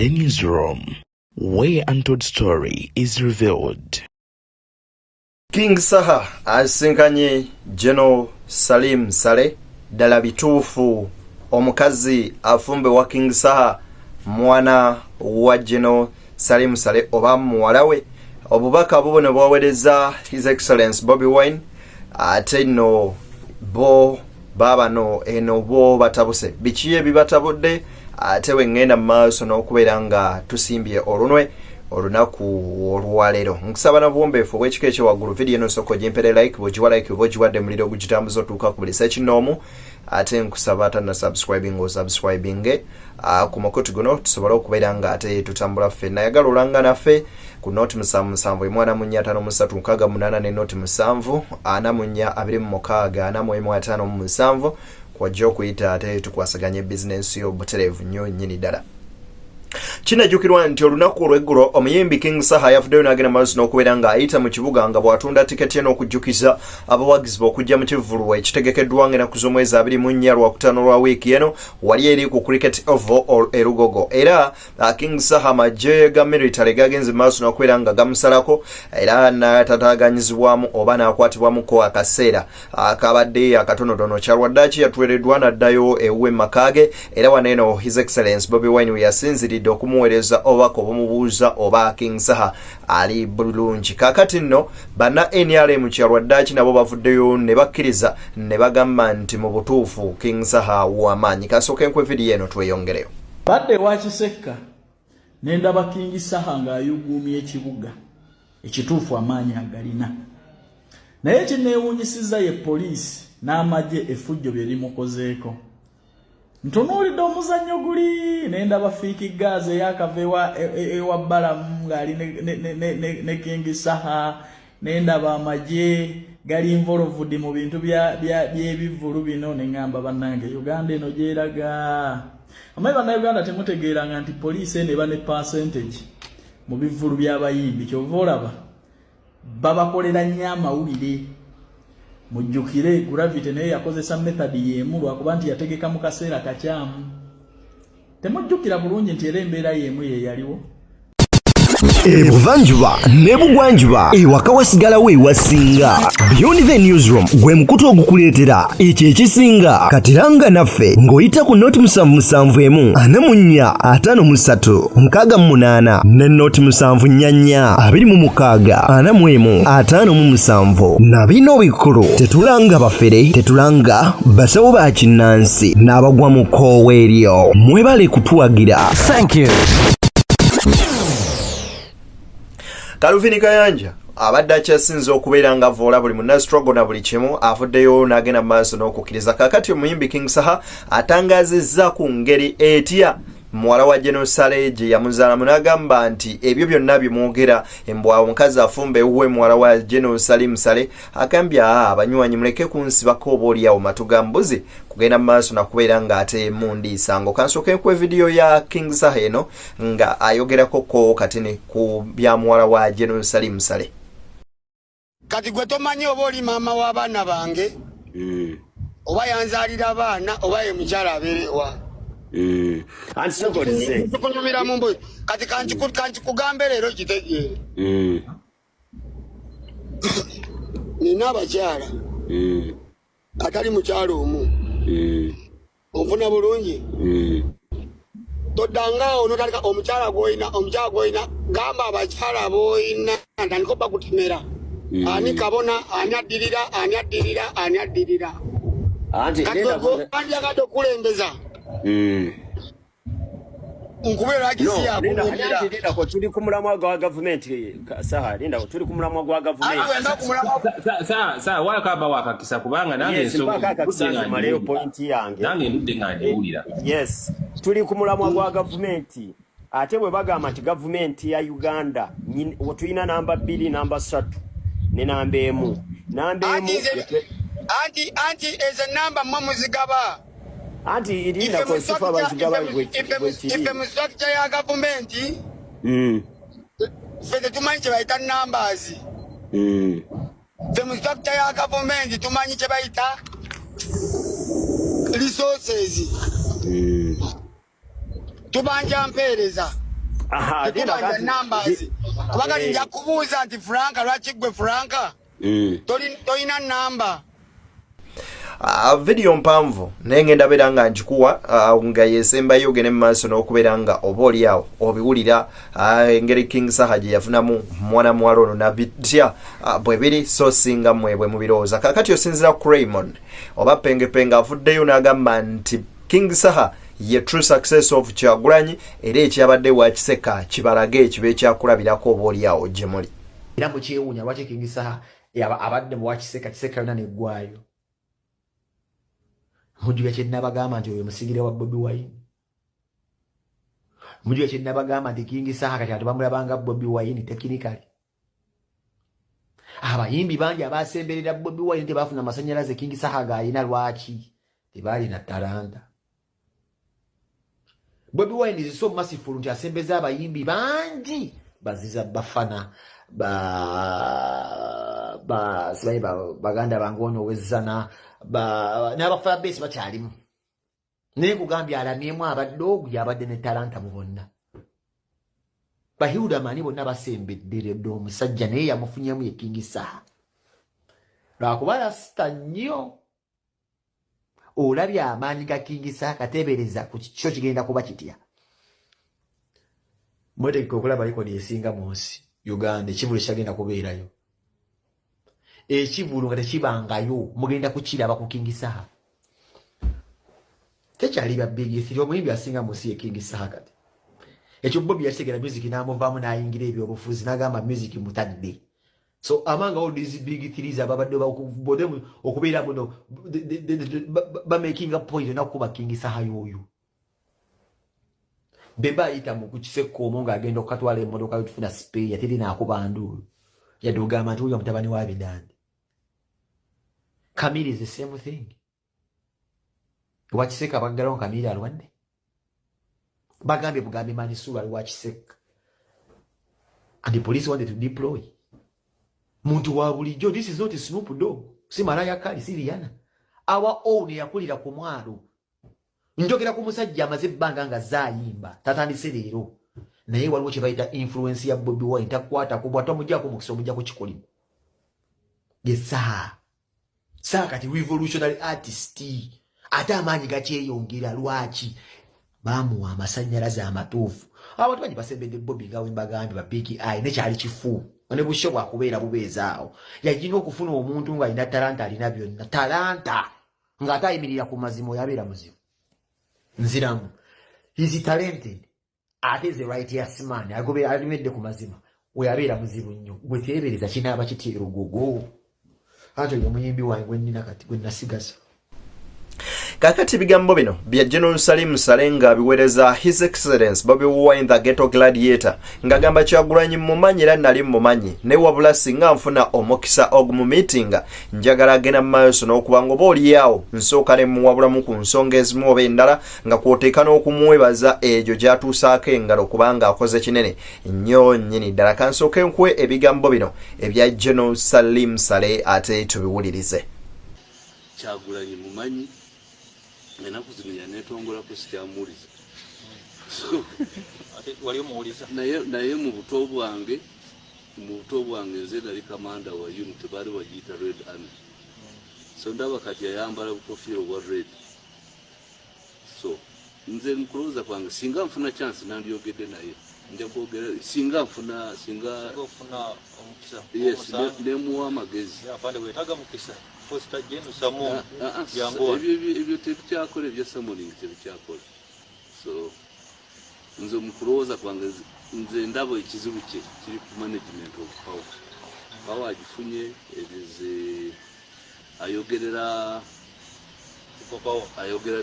The newsroom, where untold story is revealed. King Saha asinkanye General Salim Saleh ddala bituufu omukazi afumbe wa King Saha mwana wa General Salim Saleh oba muwala we. Obubaka bubono bwaweereza His Excellence Bobi Wine ate no bo baba no eno bo batabuse biki ebibatabudde ate wengenda maaso n'okubeera nga tusimbye olunwe olunaku olwaleero nkusaba na buwombeefu bw'ekikeekye waggulu video eno soko gimpere like bwogiwa like bwogiwadde muliro ogugitambuza otuuka ku buli sekinoomu ate nkusaba atana subscribing osubscribinge ku makutu guno tusobole okubeera nga ate tutambula ffenna ayagala olanga naffe ku noti 7 ne noti 7 44 kwajja okuyita ate tukwasaganya bizinensi y'obutereevu nnyo nnyini ddala. Kinajjukirwa nti olunaku olw'eggulo omuyimbi King Saha yavuddeyo n'agenda maaso n'okubeera ng'ayita mu kibuga nga bw'atunda tiketi ye n'okujjukiza abawagizi okujja mu kivvulu ekitegekeddwa ng'ennaku z'omwezi 24 Lwakutaano lwa wiiki eno wali eri ku Cricket Oval e Lugogo. Era King Saha amagye ga military gagenze maaso n'okubeera nga gamusalako era n'atataaganyizibwamu oba n'akwatibwamuko akaseera akabadde akatonotono kyalwaddaaki yatwereddwa n'addayo ewuwe makaage era waneeno His Excellence Bobi Wine we yasinziridde okumuweereza obako bumubuuza oba King Saha ali bulungi. Kaakati nno banna NRM kyalwaddaaki nabo bavuddeyo ne bakkiriza ne bagamba nti mu butuufu King Saha w'amaanyi. Kasooka enkwe video eno tweyongereyo. Badde wakisekka n'endaba King Saha ng'ayuguumya ekibuga ekituufu amaanyi agalina. Naye kineewuunyisizza ye poliisi n'amagye effujjo bye limukozeeko. Ntunuulidde omuzannyo guli n'endaba Fiiki Gaazi eyakava ewa Balamu ng'ali ne King Saha n'endaba amagye gali involved mu bintu by'ebivvulu bino ne ngamba bannange Uganda eno gyeraga. Amayi bannayuganda temutegeeranga nti poliisi eno eba ne percentage mu bivvulu by'abayimbi kyova olaba babakolera nnyo amawulire. Mujjukire Gravity naye yakozesa method y'emu lwakuba nti yategeka mu kaseera kakyamu. Temujjukira bulungi nti era embeera y'emu ye yaliwo. Ebuvanjuba ne bugwanjuba ewaka wasigalawo ewasinga. Beyond the Newsroom gwe mukutu ogukuleetera ekyo ekisinga katiranga naffe ng'oyita ku noti 77453 ne noti 744 na bino bikulu tetulanga bafere tetulanga basawo ba kinnansi n'abagwa mu koowa eryo mwebale kutuwagira. Thank you. Kaluvini Kayanja abadde akyasinze okubeera nga avoola buli munna struggle na buli kimu avuddeyo n'agenda maaso n'okukkiriza. Kaakati omuyimbi King Saha atangaazizza ku ngeri etya muwala wa General Saleh gye yamuzaalamu n'agamba nti ebyo byonna bimwogera embwa omukazi afumba ewuwe muwala wa General Salim Saleh agambye abanywanyi muleke kunsibako obaoliawo matu ga mbuzi kugenda maaso nakubeera ng'ate mundiisango. Kansooka enkwe video ya King Saha eno nga ayogerako ko katini ku bya muwala wa General Salim Saleh. Kati gwe tomanyi oba oli maama w'abaana bange oba yanzaalira abaana oba ye mukyala abeerewa. Tukunyumira mu mbuzi kati kankikugambe leero kitegeere. Nina abakyala atali mukyala omu onfuna bulungi. Toddangaawo n'otandika omukyala gw'oyina gamba abakyala b'oyina ntandika obba kutemera. Ani kabona ani addirira kati andyagadde okulembeza nkubera kisiya ko tuli ku mulamwa gwa government Saha linda ko tuli ku mulamwa gwa government sa wakaba wakakisa kubanga nange so maleo point yange nange ndudde ngade ulira. Yes tuli ku mulamwa gwa government ate bwe bagamba nti government ya Uganda tuyina namba 2 namba 3 ne namba 1 anti is a number mamuzigaba anti irinda ko sifa bazigaba ife mu structure ya government fete tumanyi kye bayita numbers fe mu structure ya government tumanyi kye bayita resources tubanja mpeereza Tekubanja numbers. Kubaga nja kubuuza nti Franka lwaki gwe Franka? Tolina number. Video mpanvu nengenda beranga njikuwa nga yesembayo ogene maaso n'okuberanga oba oli awo obiwulira engeri King Saha gye yafunamu mwana muwala ono na bitya bwe biri so singa mwebwe mubirowooza. Kakati osinzira ku Raymond oba pengepenga avuddeyo n'agamba nti King Saha ye true success of Kyagulanyi era ekyabadde wakiseka kibalage ekibe ekyakulabirako oba oli awo gye muli. Era mu kyewuunya lwaki King Saha abadde mu wakiseka kiseka yonna neggwayo. Mujue chenabagamba nti oyo musigire wa Bobi Wine. Mujue chenabagamba nti King Saha kati atubamulabanga Bobi Wine technically. Abayimbi bangi abasemberera Bobi Wine tebafuna masanyalaze King Saha gayina lwaki tebali na talanta. Bobi Wine is so massive nti asembeza abayimbi bangi baziza bafana baganda bangono wezana n'abafana base bakyalimu. Naye kugambya alamyemu abadde ogu yabadde ne talanta mu bonna. Bahiuda mani bonna basembedde ddo omusajja naye yamufunyemu ye King Saha. Lwakuba yasita nnyo. Olabye amaanyi ga King Saha kateebereza ku kyo kigenda kuba kitya. Mwetegeka okulaba likodi esinga mu nsi Uganda ekivulu kyagenda kubeerayo. Ekivulu nga tekibangayo mugenda kukiraba ku King Saha. Tekyali bya big thiri omuyimbi asinga mu nsi ye King Saha kati. Ekyo Bobby yategera music n'amuvaamu n'ayingira ebyobufuzi n'agamba music mutadde. So among all these big threes ababadde bakubodemu okubeera muno ba making a point na kuba King Saha yoyo. Beba ita mu kukiseko omonga agenda okatwala emmotoka yotufuna spare yatiri nakuba ndulu. Yaduga amantu uyo mutabani wa Bidandi. Kamili is the same thing. Wakiseka bagalo Kamili alwande. Bagambe bugambe Manisura wakiseka. And the police wanted to deploy. Muntu wa bulijjo, this is not a Snoop Dogg. Si Mariah Carey, si Rihanna. Our own yakulira ku mwalo. Njogera ku musajja amaze ebbanga nga zaayimba. Tatandise leero. Naye waliwo kye bayita influence ya Bobi Wine takwata kubwa tomujjako mukisa omujja ku kikolimu. Yesa. Saha kati revolutionary artist. Ate amaanyi gakyeyongera lwaki bamuwa amasanyalaze amatuufu. Abantu bangi basembedde Bobi nga wembagambe ba big eye nekyali kifu. Ne busho bwa kubeera bubeezaawo. Yajina okufuna omuntu nga alina talanta alina byonna. Talanta nga atayimirira ku mazima yabeera muzimu. Nziramu. He's talented. Ate is the righteous man. Agobe alimedde ku mazima. Weyabeera muzibu nnyo. Gwe teebereza kinaaba kitiiro gogo. Ate ye muyimbi wange gwe nnina kati gwe nasigaza. Kakati bigambo bino bya General Salim Salenga biwereza His Excellence Bobi Wine the Ghetto Gladiator ngagamba Kyagulanyi mumanyira nali mumanyi ne wabula singa nfuna omukisa ogumu meeting njagala agenda maaso n'okubanga oba oli awo nsooka ne muwabulamu ku nsonga ezimu oba endala nga kwoteeka n'okumwebaza egyo gyatuusaako engalo kubanga akoze kinene nnyo nnyini ddala. Kansooke nkuwe ebigambo bino ebya General Salim Sale ate tubiwulirize. Kyagulanyi mumanyi enaku zino yanetongola ku sikyamuliza wali omuwuliza naye mu buto bwange nze nali kamanda wa unit bali wagiyita Red Army. So ndaba kati yayambala bukofiira obwa red. So nze nkulowooza kwange singa nfuna chance nandyogedde naye nja kwogera singa nfuna omukisa nemuwa amagezi ebyo tebikyakola ebya summoning tebikyakola. So nze mukulowooza kwange nze ndaba ekizibu kye kiri ku management of power. Power agifunye erize ayogerera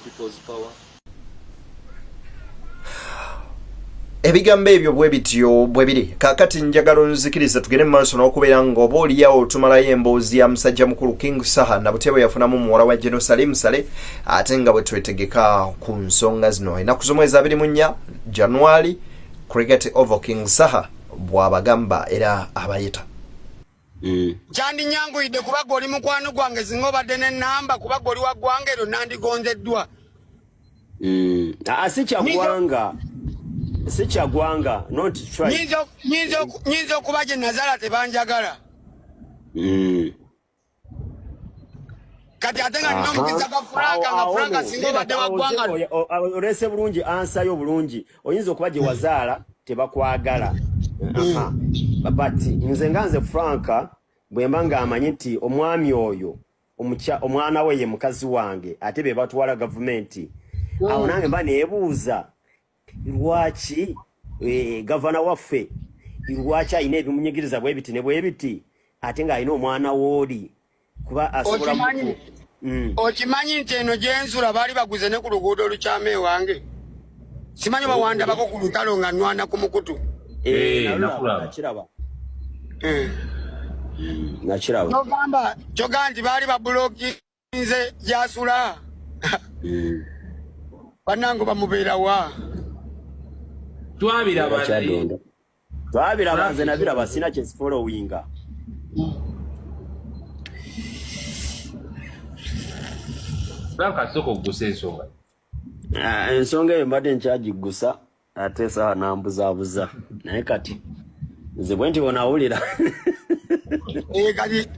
people's power. Ebigambo ebyo bwe bityo bwe biri. Kakati njagala nzikiriza tugende mu maaso n'okubeera ng'oba oliawo tumalayo emboozi ya musajja mukulu King Saha na Butebo yafunamu muwala wa General Salim Sale ate nga bwe twetegeka ku nsonga zino. Ennaku z'omwezi 24 January cricket over King Saha bw'abagamba era abayita. Kyandi nyanguyidde kuba goli mukwano gwange singa obadde n'ennamba kuba goli wa ggwanga eryo nandigonzeddwa. Si kya ggwanga. Sicha gwanga, not try. Nyinzo kubaje nazala tebanjagala. Kati atenga ninomukiza ka Franka singo badde wagwanga. Olese bulungi ansayo bulungi. Oyinza okubaje wazaala tebakwagala. Babati nze nganze Franka bwembanga amanyi nti omwami oyo omwana we ye mukazi wange ate be batwala government. Awo nange mba nebuuza lwaki governor waffe lwaki ayina ebimunyigiriza bwebiti ne bwebiti ate nga ayina omwana wooli kuba asobola okimanyi nti eno gyensula baali baguze ne ku luguudo olukyame wange simanyi bawanda bako ku lutalo nga nwana ku mukutu nakiraba kyoga nti baali babulokinze gyasula bannange bamubeerawa twabiraba nze nabiraba sina kyesifolowinga ensonga eyo mbadde nkyagigusa ate sawa nambuzaabuza naye kati nze bwe nti bonawulira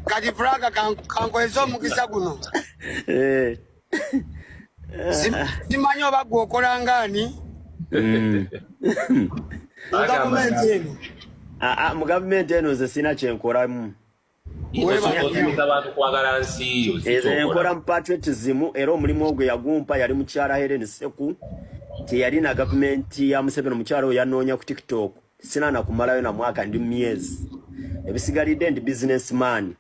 kati Franka kankweza omukisa guno simanyi oba gwe okola ngaani mu gavumenti eno nze sina kyenkolamu enkola mu patriotism era omulimu ogwe yagumpa yali mukyala Helen Seku teyali na gavumenti ya Museveni omukyala oyo yanoonya ku TikTok sina nakumalayo na mwaka ndi myezi ebisigalidde ndi businessman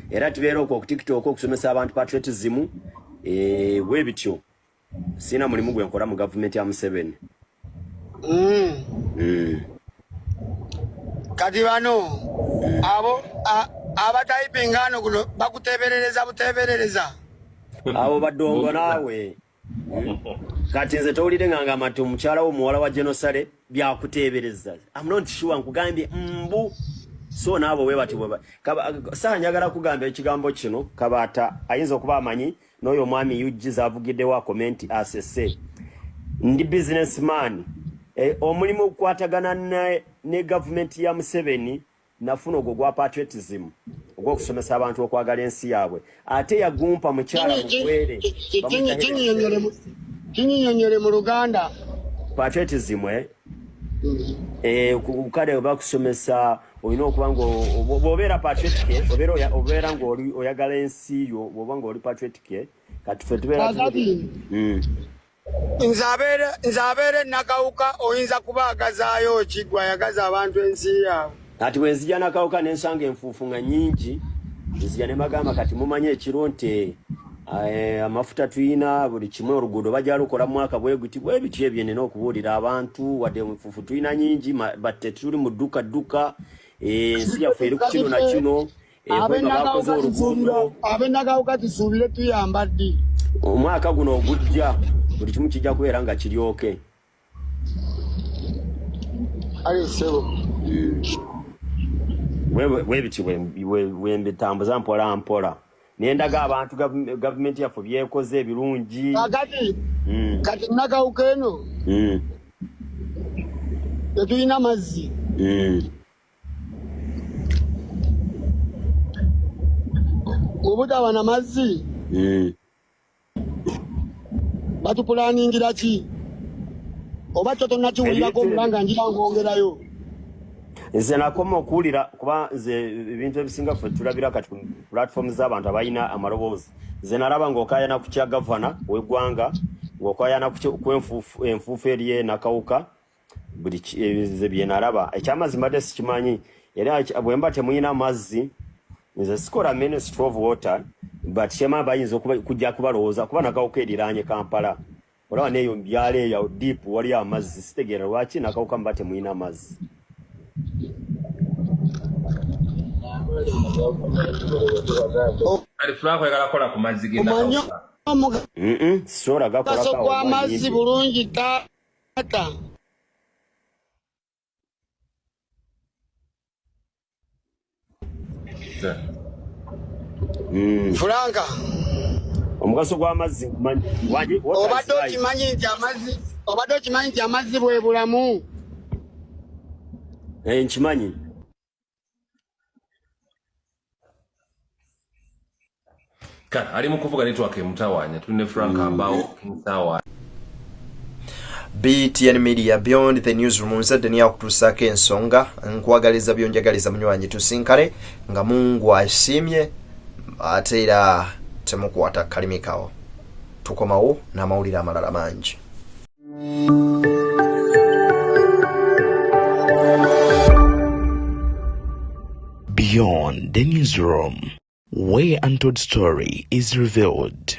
era tubeera okwo ku TikTok okusomesa abantu patriotism bwe bityo sina mulimu gwe nkola mu gavumenti ya Museveni. Kati bano abo abatayipingano guno bakuteberereza abo badongo naawe kati nze towulire nganga mati omukyala wo muwala wa Genosale byakutebereza. I'm not sure nkugambye mbu so naabo we bati saa njagala kugamba ekigambo kino Kabaata ayinza okuba amanyi n'oyo omwami yujiza avugidde wa comment asese ndi businessman omulimu okukwatagana ne government ya Museveni nafuna ogwo gwa patriotism ogw'okusomesa abantu okwagala ensi yaabwe ate yagumpa mukyala mukwere kinyinyonyole mu Luganda patriotism kukade bakusomesa olina okuba ng'obeera patriotic obeera ng'oyagala ensi yo bw'oba ng'oli patriotic kati ffe tubeera nzabeere nakawuka oyinza kubaagazaayo ki gwayagaza abantu ensi yaabwe kati bwe nzija nakawuka n'ensanga enfuufu nga nnyingi nzija ne bagamba kati mumanye ekiro nti amafuta tuyina buli kimu oluguudo bajja lukola mwaka bwe bityo ebyo nina okubuulira abantu wadde enfuufu tuyina nyingi batte tuli mu dduka ensi yaffe eri ku kino na kino bakoze oluguudo abenakawuka tusuubire tuyamba ddi omwaka guno ogujja buli kimu kijja kubeera nga kiryoke bwebiti bwembitambuza mpola mpola nendaga abantu gavumenti yaffe byekoze ebirungi kati nakawuka eno tetulina mazzi obutaba na mazzi batupulaningira ki oba kyo tonnakiwulirako omulanga njira ngongerayo nze nakoma okuwulira kuba nze ebintu ebisinga ffe tulabira kati ku platform z'abantu abalina amaloboozi nze nalaba ng'okayana ku kya gavana w'eggwanga ng'okayana ku enfuufu eriye nakawuka buli ze bye nalaba ekyamazima dde sikimanyi era bwe mba temuyina mazzi nze sikola ministry of water but kyema bayinza kujja kubalowooza kuba nakawuka eriraanye Kampala olaba neeyo mbyalo eyo deep wali amazzi sitegeera lwaki nakawuka mba temuyina amazzi sola gakola amazzi bulungi taata Franka omugaso gw'amazzi obadde okimanyi nti amazzi bwe bulamu Nkimanyi. Kana ali mu kuvuga network emutawanya tune Frank ambao mtawa. BTN Media Beyond the Newsroom nzadde ni akutusako ensonga nkwagaliza byonjagaliza munywanyi tusinkale nga Mungu asimye ate era temukwata kalimi kawo tukomawo n'amawulire amalala mangi. Beyond the Newsroom, where untold story is revealed.